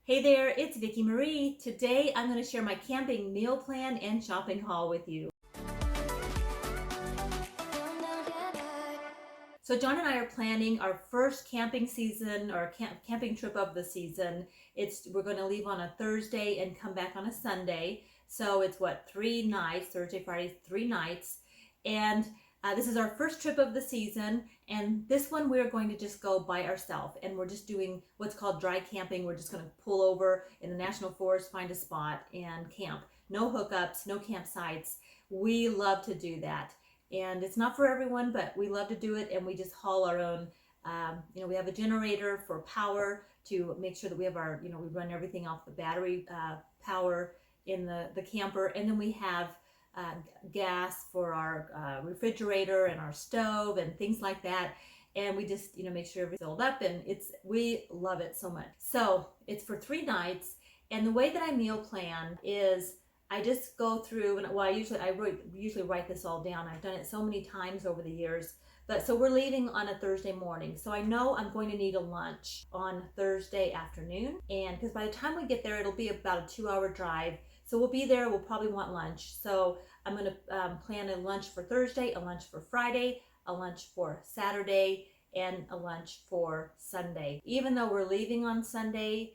Hey there, it's Vicki Marie. Today I'm going to share my camping meal plan and shopping haul with you. So John and I are planning our first camping season or camping trip of the season. We're going to leave on a Thursday and come back on a Sunday. So it's 3 nights, Thursday, Friday, 3 nights. And this is our first trip of the season, and this one we're going to just go by ourselves, and we're just doing what's called dry camping. We're just going to pull over in the national forest, find a spot, and camp. No hookups, no campsites. We love to do that, and it's not for everyone, but we love to do it, and we just haul our own. We have a generator for power to make sure that we have our, we run everything off the battery power in the camper, and then we have gas for our refrigerator and our stove and things like that, and we just make sure everything's filled up, and we love it so much. So it's for 3 nights, and the way that I meal plan is I just go through, and I usually write this all down. I've done it so many times over the years. But so we're leaving on a Thursday morning, so I know I'm going to need a lunch on Thursday afternoon, and because by the time we get there it'll be about a 2-hour drive. So we'll be there, we'll probably want lunch. So I'm going to plan a lunch for Thursday, a lunch for Friday, a lunch for Saturday, and a lunch for Sunday. Even though we're leaving on Sunday,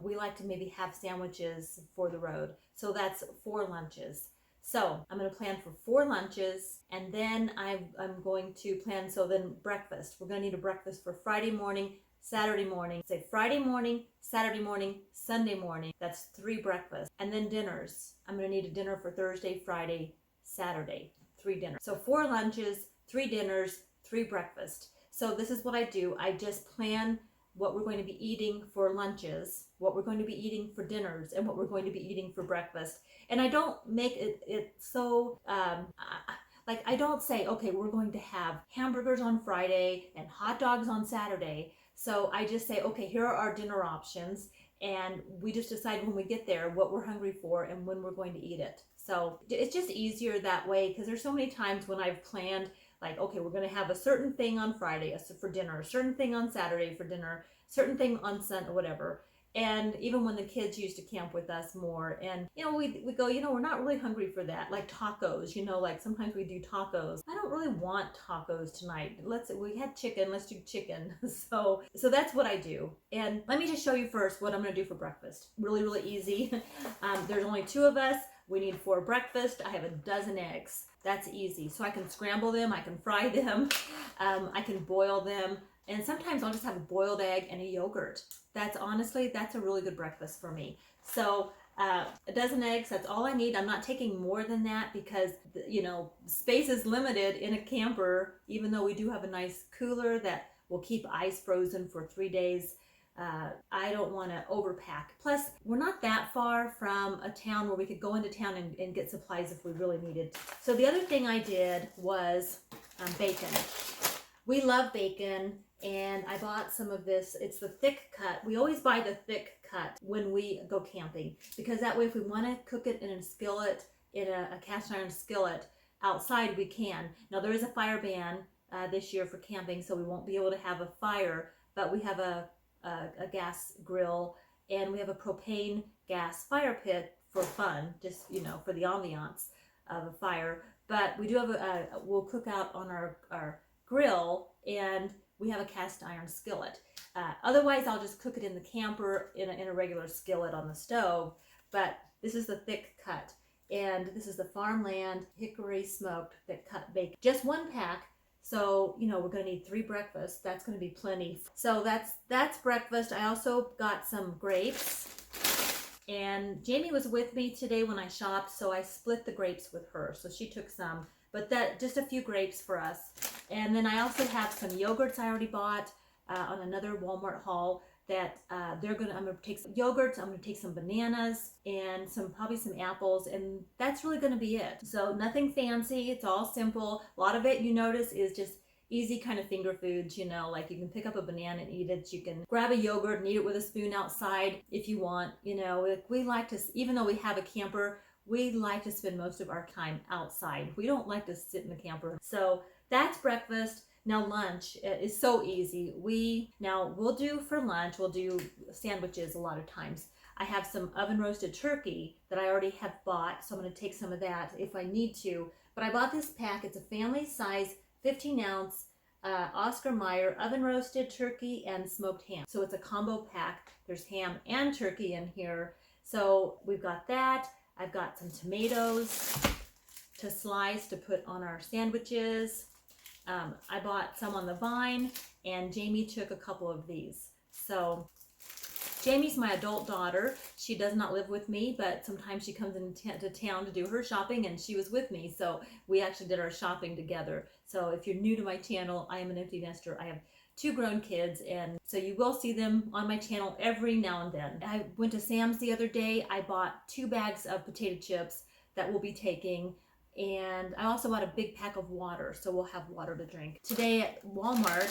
we like to maybe have sandwiches for the road. So that's 4 lunches. So I'm going to plan for 4 lunches, and then I'm going to plan, so then breakfast. We're going to need a breakfast for Friday morning, Saturday morning. Say Friday morning, Saturday morning, Sunday morning. That's 3 breakfasts. And then dinners. I'm going to need a dinner for Thursday, Friday, Saturday. 3 dinners. So 4 lunches, 3 dinners, 3 breakfasts. So this is what I do. I just plan what we're going to be eating for lunches, what we're going to be eating for dinners, and what we're going to be eating for breakfast. And I don't make it so I don't say, okay, we're going to have hamburgers on Friday and hot dogs on Saturday. So I just say, okay, here are our dinner options, and we just decide when we get there what we're hungry for and when we're going to eat it. So it's just easier that way, because there's so many times when I've planned, like, okay, we're going to have a certain thing on Friday for dinner, a certain thing on Saturday for dinner, certain thing on Sunday, whatever. And even when the kids used to camp with us more, and we go, we're not really hungry for that, like tacos, like sometimes we do tacos. I don't really want tacos tonight. We had chicken, let's do chicken. So that's what I do. And let me just show you first what I'm going to do for breakfast. Really, really easy. There's only 2 of us. We need 4 breakfast. I have a dozen eggs. That's easy. So I can scramble them, I can fry them, I can boil them, and sometimes I'll just have a boiled egg and a yogurt. That's a really good breakfast for me. So a dozen eggs, that's all I need. I'm not taking more than that because, space is limited in a camper, even though we do have a nice cooler that will keep ice frozen for 3 days. I don't want to overpack. Plus, we're not that far from a town where we could go into town and get supplies if we really needed. So the other thing I did was bacon. We love bacon, and I bought some of this. It's the thick cut. We always buy the thick cut when we go camping, because that way if we want to cook it in a skillet, in a cast iron skillet outside, we can. Now there is a fire ban this year for camping, so we won't be able to have a fire, but we have a gas grill, and we have a propane gas fire pit for fun, just for the ambiance of a fire. But we do have we'll cook out on our grill, and we have a cast iron skillet. Otherwise I'll just cook it in the camper in a regular skillet on the stove. But this is the thick cut, and this is the farmland hickory smoked thick cut bacon. Just 1 pack. So, we're going to need 3 breakfasts. That's going to be plenty. So that's breakfast. I also got some grapes. And Jamie was with me today when I shopped, so I split the grapes with her. So she took some, but just a few grapes for us. And then I also have some yogurts I already bought on another Walmart haul that I'm going to take some yogurts, I'm going to take some bananas, and probably some apples, and that's really going to be it. So nothing fancy, it's all simple. A lot of it, you notice, is just easy kind of finger foods, like you can pick up a banana and eat it. You can grab a yogurt and eat it with a spoon outside if you want. We like to, even though we have a camper, we like to spend most of our time outside. We don't like to sit in the camper. So that's breakfast. Now lunch is so easy. We'll do for lunch, we'll do sandwiches a lot of times. I have some oven roasted turkey that I already have bought, so I'm going to take some of that if I need to. But I bought this pack. It's a family size 15-ounce Oscar Mayer oven roasted turkey and smoked ham. So it's a combo pack. There's ham and turkey in here. So we've got that. I've got some tomatoes to slice to put on our sandwiches. I bought some on the vine, and Jamie took a couple of these. So Jamie's my adult daughter. She does not live with me, but sometimes she comes into town to do her shopping, and she was with me. So we actually did our shopping together. So if you're new to my channel, I am an empty nester. I have 2 grown kids, and so you will see them on my channel every now and then. I went to Sam's the other day. I bought 2 bags of potato chips that we'll be taking. And I also bought a big pack of water, so we'll have water to drink. Today at Walmart,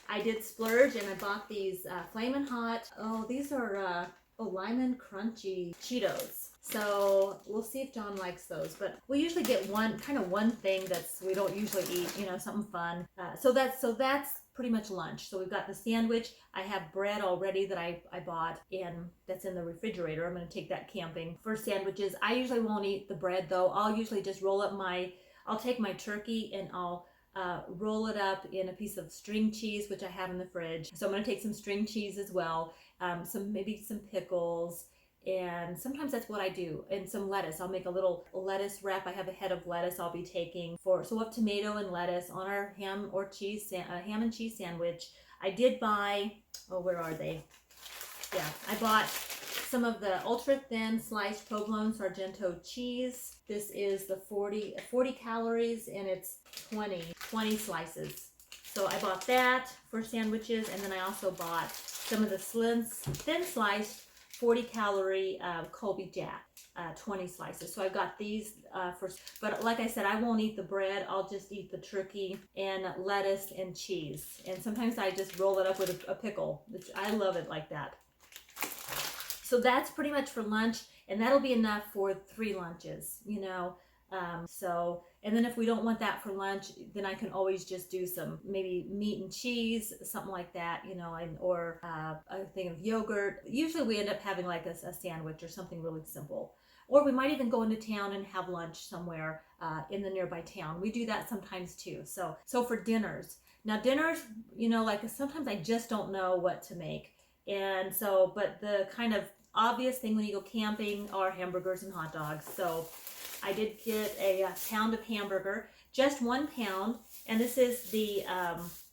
I did splurge and I bought these Flamin' Hot. Oh, these are Lyman Crunchy Cheetos. So we'll see if John likes those. But we usually get one thing that's we don't usually eat, something fun. So that's pretty much lunch. So we've got the sandwich. I have bread already that I bought, and that's in the refrigerator. I'm going to take that camping for sandwiches. I usually won't eat the bread though. I'll usually just I'll take my turkey and I'll roll it up in a piece of string cheese, which I have in the fridge. So I'm going to take some string cheese as well, maybe some pickles, and sometimes that's what I do, and some lettuce. I'll make a little lettuce wrap. I have a head of lettuce I'll be taking so we'll have tomato and lettuce on our ham and cheese sandwich. I did buy, where are they? Yeah, I bought some of the ultra thin sliced provolone Sargento cheese. This is the 40 calories, and it's 20 slices. So I bought that for sandwiches, and then I also bought some of the thin sliced 40 calorie Colby Jack, 20 slices. So I've got these but like I said, I won't eat the bread. I'll just eat the turkey and lettuce and cheese. And sometimes I just roll it up with a pickle, which I love it like that. So that's pretty much for lunch, and that'll be enough for 3 lunches, and then if we don't want that for lunch, then I can always just do some maybe meat and cheese, something like that, or a thing of yogurt. Usually we end up having like a sandwich or something really simple. Or we might even go into town and have lunch somewhere in the nearby town. We do that sometimes too. So for dinners. Now dinners, like sometimes I just don't know what to make. And so, but the kind of obvious thing when you go camping are hamburgers and hot dogs. So I did get a pound of hamburger, just 1 pound, and this is the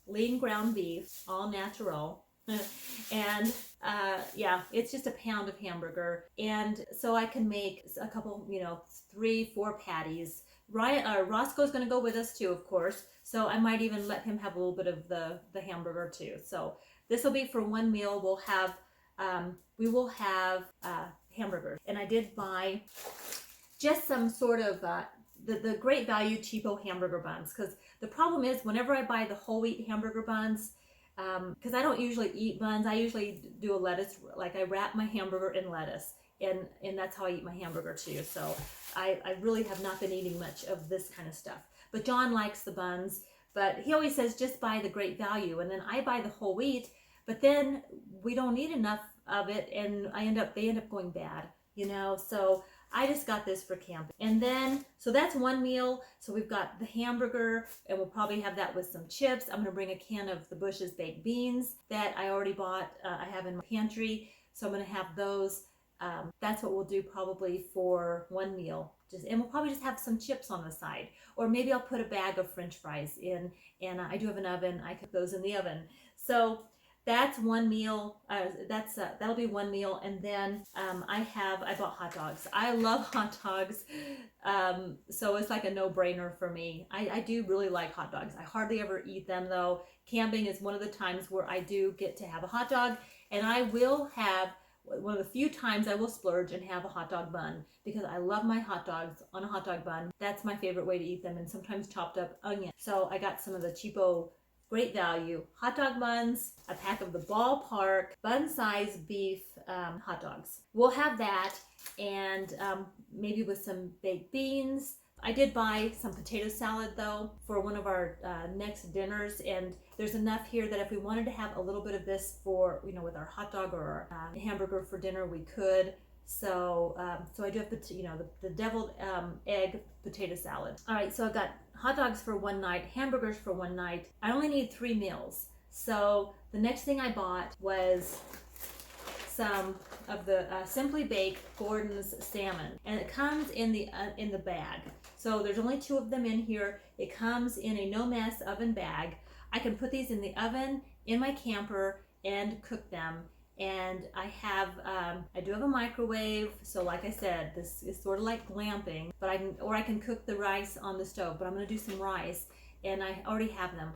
lean ground beef, all natural. And it's just a pound of hamburger, and so I can make a couple, 3-4 patties. Roscoe's going to go with us too, of course, so I might even let him have a little bit of the hamburger too. So this will be for one meal. We will have hamburgers, and I did buy just some sort of the Great Value cheapo hamburger buns, because the problem is whenever I buy the whole wheat hamburger buns, because I don't usually eat buns, I usually do a lettuce, like I wrap my hamburger in lettuce, and that's how I eat my hamburger too. So I really have not been eating much of this kind of stuff. But John likes the buns, but he always says just buy the Great Value, and then I buy the whole wheat, but then we don't eat enough of it, and they end up going bad, so I just got this for camp. And then, so that's one meal. So we've got the hamburger, and we'll probably have that with some chips. I'm going to bring a can of the Bush's baked beans that I already bought. I have in my pantry. So I'm going to have those. That's what we'll do probably for one meal. And we'll probably just have some chips on the side. Or maybe I'll put a bag of French fries in, and I do have an oven. I cook those in the oven. So that's one meal. That'll be one meal. And then I bought hot dogs. I love hot dogs. So it's like a no-brainer for me. I do really like hot dogs. I hardly ever eat them though. Camping is one of the times where I do get to have a hot dog, and I will have one of the few times I will splurge and have a hot dog bun, because I love my hot dogs on a hot dog bun. That's my favorite way to eat them, and sometimes chopped up onion. So I got some of the cheapo Great Value hot dog buns, a pack of the Ballpark bun size beef hot dogs. We'll have that, and maybe with some baked beans, I did buy some potato salad though for one of our next dinners, and there's enough here that if we wanted to have a little bit of this for, with our hot dog or our hamburger for dinner, we could. So I do have the deviled egg potato salad. All right, so I've got hot dogs for one night, hamburgers for one night. I only need 3 meals. So the next thing I bought was some of the Simply Baked Gordon's salmon, and it comes in the bag. So there's only 2 of them in here. It comes in a no mess oven bag. I can put these in the oven in my camper and cook them. And I do have a microwave, so like I said, this is sort of like glamping, but I can cook the rice on the stove. But I'm going to do some rice, and I already have them.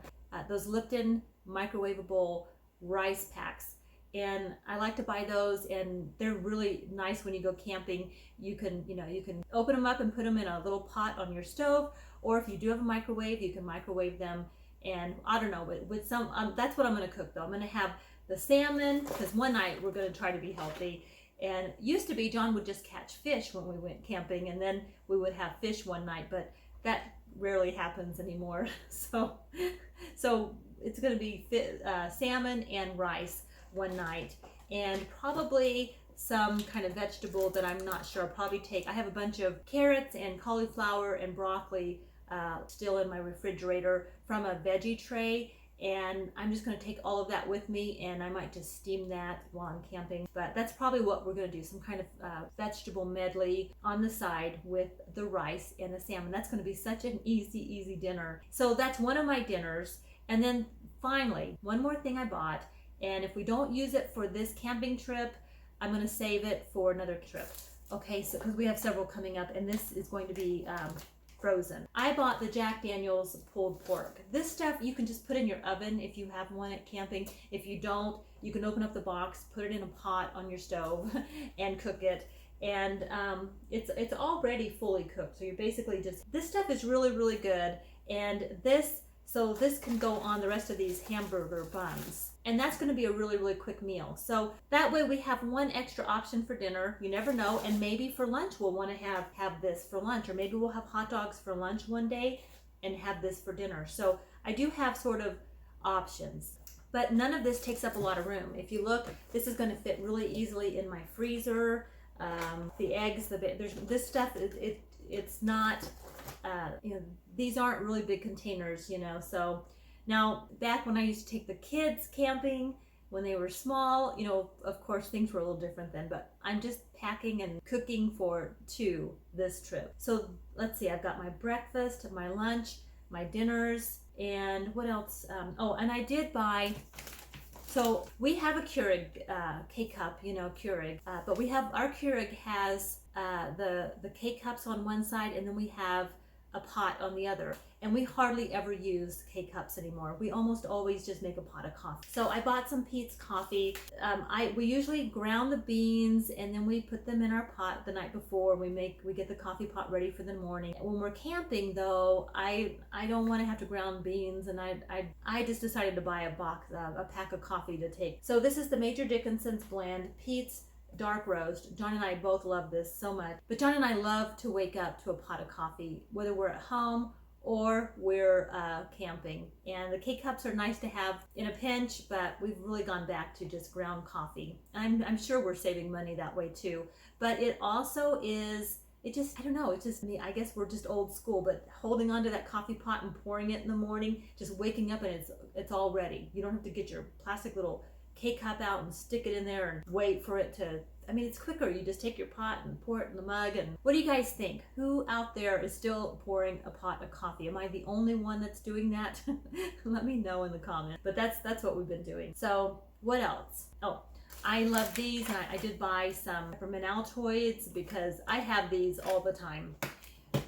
Those Lipton microwavable rice packs, and I like to buy those, and they're really nice when you go camping. You can open them up and put them in a little pot on your stove, or if you do have a microwave, you can microwave them. And I don't know, with some that's what I'm going to cook though. I'm going to have the salmon, because one night we're going to try to be healthy. And used to be John would just catch fish when we went camping, and then we would have fish one night, but that rarely happens anymore. So it's going to be salmon and rice one night, and probably some kind of vegetable that I'm not sure. I'll probably I have a bunch of carrots and cauliflower and broccoli still in my refrigerator from a veggie tray, and I'm just going to take all of that with me, and I might just steam that while I'm camping. But that's probably what we're going to do, some kind of vegetable medley on the side with the rice and the salmon. That's going to be such an easy dinner. So that's one of my dinners. And then finally, one more thing I bought, and if we don't use it for this camping trip, I'm going to save it for another trip. Okay, so because we have several coming up, and this is going to be frozen. I bought the Jack Daniel's pulled pork. This stuff you can just put in your oven if you have one at camping. If you don't, you can open up the box, put it in a pot on your stove and cook it. And it's already fully cooked. So you're basically this stuff is really good. And this can go on the rest of these hamburger buns. And that's going to be a really quick meal. So that way we have one extra option for dinner. You never know. And maybe for lunch we'll want to have this for lunch. Or maybe we'll have hot dogs for lunch one day and have this for dinner. So I do have sort of options. But none of this takes up a lot of room. If you look, this is going to fit really easily in my freezer. The eggs, this stuff, it's not... these aren't really big containers, so now back when I used to take the kids camping when they were small, of course things were a little different then, but I'm just packing and cooking for 2 this trip. So let's see, I've got my breakfast, my lunch, my dinners, and what else? And I did buy, so we have a Keurig K-Cup, Keurig, but our Keurig has the K-Cups on one side, and then we have a pot on the other, and we hardly ever use K-Cups anymore. We almost always just make a pot of coffee. So I bought some Peet's coffee. We usually ground the beans, and then we put them in our pot the night before. We get the coffee pot ready for the morning. When we're camping though, I don't want to have to ground beans, and I just decided to buy a pack of coffee to take. So this is the Major Dickinson's blend, Peet's dark roast. John and I both love this so much. But John and I love to wake up to a pot of coffee, whether we're at home or we're camping. And the K-Cups are nice to have in a pinch, but we've really gone back to just ground coffee. And I'm sure we're saving money that way too. But it also is, I don't know, it's just me. I guess we're just old school, but holding onto that coffee pot and pouring it in the morning, just waking up and it's all ready. You don't have to get your plastic little K-Cup out and stick it in there and wait for it to, it's quicker. You just take your pot and pour it in the mug. And what do you guys think? Who out there is still pouring a pot of coffee? Am I the only one that's doing that? Let me know in the comments. But that's what we've been doing. So what else? Oh, I love these, and I did buy some peppermint Altoids because I have these all the time,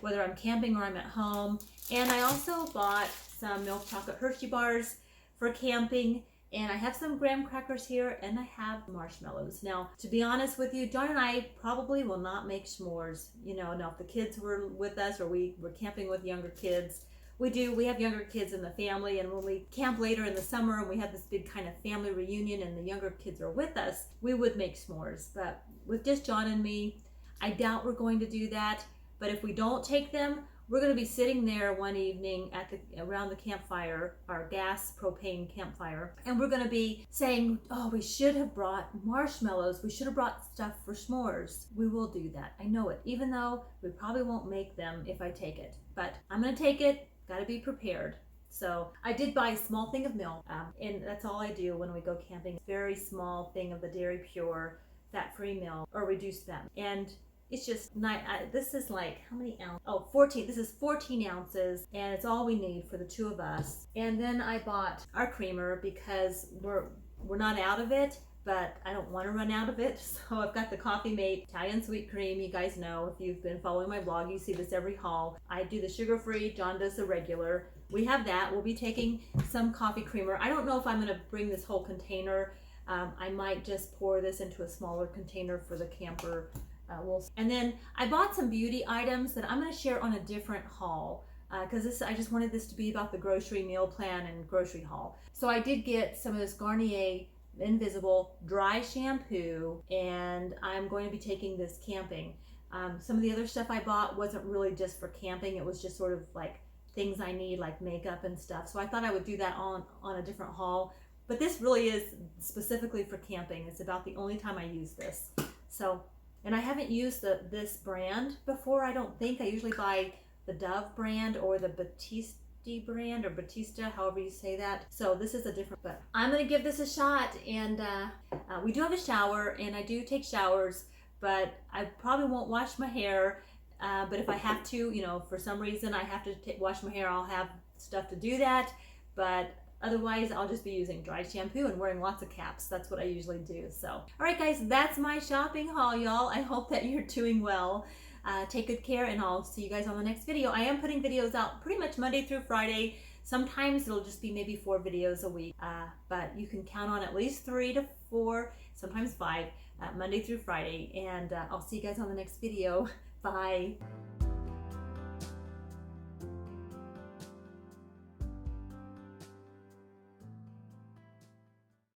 whether I'm camping or I'm at home. And I also bought some milk chocolate Hershey bars for camping. And I have some graham crackers here, and I have marshmallows. Now, to be honest with you, John and I probably will not make s'mores. Now if the kids were with us, or we were camping with younger kids, we have younger kids in the family, and when we camp later in the summer and we have this big kind of family reunion and the younger kids are with us, we would make s'mores. But with just John and me, I doubt we're going to do that. But if we don't take them, we're going to be sitting there one evening at around the campfire, our gas propane campfire, and we're going to be saying, oh, we should have brought marshmallows. We should have brought stuff for s'mores. We will do that. I know it, even though we probably won't make them if I take it. But I'm going to take it. Got to be prepared. So I did buy a small thing of milk, and that's all I do when we go camping. Very small thing of the Dairy Pure fat-free milk or reduced fat. And it's just not, this is like, how many ounces? Oh, 14. This is 14 ounces, and it's all we need for the two of us. And then I bought our creamer because we're not out of it, but I don't want to run out of it. So I've got the Coffee Mate Italian Sweet Cream. You guys know, if you've been following my blog, you see this every haul. I do the sugar-free, John does the regular. We have that. We'll be taking some coffee creamer. I don't know if I'm going to bring this whole container. I might just pour this into a smaller container for the camper. And then I bought some beauty items that I'm going to share on a different haul, because I just wanted this to be about the grocery meal plan and grocery haul. So I did get some of this Garnier Invisible dry shampoo, and I'm going to be taking this camping. Some of the other stuff I bought wasn't really just for camping. It was just sort of like things I need, like makeup and stuff. So I thought I would do that on a different haul. But this really is specifically for camping. It's about the only time I use this. So, and I haven't used this brand before, I don't think. I usually buy the Dove brand or the Batiste brand, or Batista, however you say that. So this is a different, but I'm gonna give this a shot. And we do have a shower, and I do take showers, but I probably won't wash my hair. But if I have to, you know, for some reason I have to wash my hair, I'll have stuff to do that. But otherwise, I'll just be using dry shampoo and wearing lots of caps. That's what I usually do. So, all right, guys, that's my shopping haul, y'all. I hope that you're doing well. Take good care, and I'll see you guys on the next video. I am putting videos out pretty much Monday through Friday. Sometimes it'll just be maybe 4 videos a week, but you can count on at least 3 to 4, sometimes 5, Monday through Friday. And I'll see you guys on the next video. Bye.